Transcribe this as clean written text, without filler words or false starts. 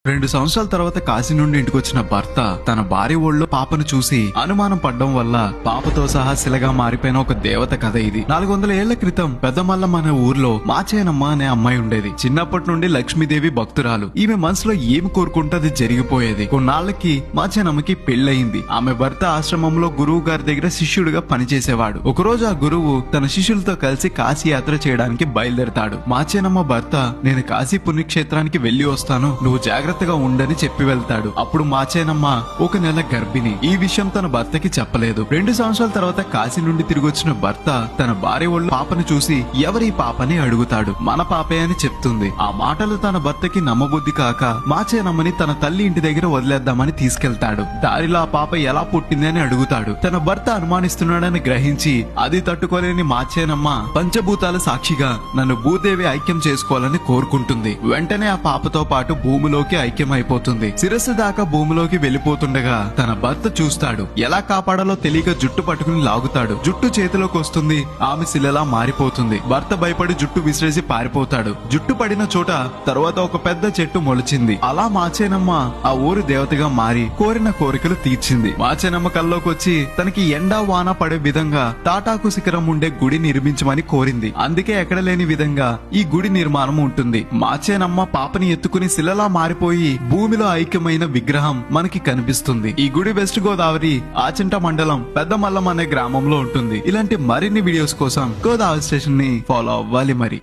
2 సంవత్సరాల తర్వాత కాశీ నుండి ఇంటికొచ్చిన భర్త తన భార్య ఒళ్ళో పాపను చూసి అనుమానం పడ్డం వల్ల పాపతో సహా శిలగా మారిపోయిన ఒక దేవత కథ ఇది. 400 ఏళ్ల క్రితం పెద్దమల్లమ్మ అనే ఊర్లో మాచేనమ్మ అనే అమ్మాయి ఉండేది. చిన్నప్పటి నుండి లక్ష్మీదేవి భక్తురాలు. ఈమె మనసులో ఏమి కోరుకుంటే జరిగిపోయేది. కొన్నాళ్లకి మాచేనమ్మకి పెళ్లయింది. ఆమె భర్త ఆశ్రమంలో గురువు గారి దగ్గర శిష్యుడిగా పనిచేసేవాడు. ఒకరోజు ఆ గురువు తన శిష్యులతో కలిసి కాశీ యాత్ర చేయడానికి బయలుదేరతాడు. మాచేనమ్మ భర్త, నేను కాశీ పుణ్యక్షేత్రానికి వెళ్లి వస్తాను, నువ్వు జాగ్రత్తగా ఉండని చెప్పి వెళ్తాడు. అప్పుడు మాచేనమ్మ 1 నెల గర్భిణి. ఈ విషయం తన భర్తకి చెప్పలేదు. 2 సంవత్సరాల తర్వాత కాశీ నుండి తిరిగి వచ్చిన భర్త తన భార్య ఒళ్ళు పాపను చూసి ఎవరి పాపని అడుగుతాడు. మన పాపే అని చెప్తుంది. ఆ మాటలు తన భర్తకి నమ్మబుద్ధి కాక మాచేనమ్మని తన తల్లి ఇంటి దగ్గర వదిలేద్దామని తీసుకెళ్తాడు. దారిలో ఆ పాప ఎలా పుట్టింది అని అడుగుతాడు. తన భర్త అనుమానిస్తున్నాడని గ్రహించి అది తట్టుకోలేని మాచేనమ్మ పంచభూతాల సాక్షిగా నన్ను భూదేవి ఐక్యం చేసుకోవాలని కోరుకుంటుంది. వెంటనే ఆ పాపతో పాటు భూమిలోకి ఐక్యమైపోతుంది. శిరస్సు దాకా భూమిలోకి వెళ్లిపోతుండగా తన భర్త చూస్తాడు. ఎలా కాపాడాలో తెలియక జుట్టు పట్టుకుని లాగుతాడు. జుట్టు చేతిలోకి వస్తుంది. ఆమె శిలలా మారిపోతుంది. భర్త భయపడి జుట్టు విసిరేసి పారిపోతాడు. జుట్టు పడిన చోట తరువాత ఒక పెద్ద చెట్టు మొలిచింది. అలా మాచేనమ్మ ఆ ఊరి దేవతగా మారి కోరిన కోరికలు తీర్చింది. మాచేనమ్మ కల్లోకి వచ్చి తనకి ఎండా వాన పడే విధంగా తాటాకు శిఖరం ఉండే గుడి నిర్మించమని కోరింది. అందుకే ఎక్కడ లేని విధంగా ఈ గుడి నిర్మాణం ఉంటుంది. మాచేనమ్మ పాపని ఎత్తుకుని శిలలా మారిపోయి భూమిలో ఐక్యమైన విగ్రహం మనకి కనిపిస్తుంది. ఈ గుడి వెస్ట్ గోదావరి ఆచింట మండలం పెద్దమల్లం అనే గ్రామంలో ఉంటుంది. ఇలాంటి మరిన్ని వీడియోస్ కోసం గోదావరి స్టేషన్ ని ఫాలో అవ్వాలి మరి.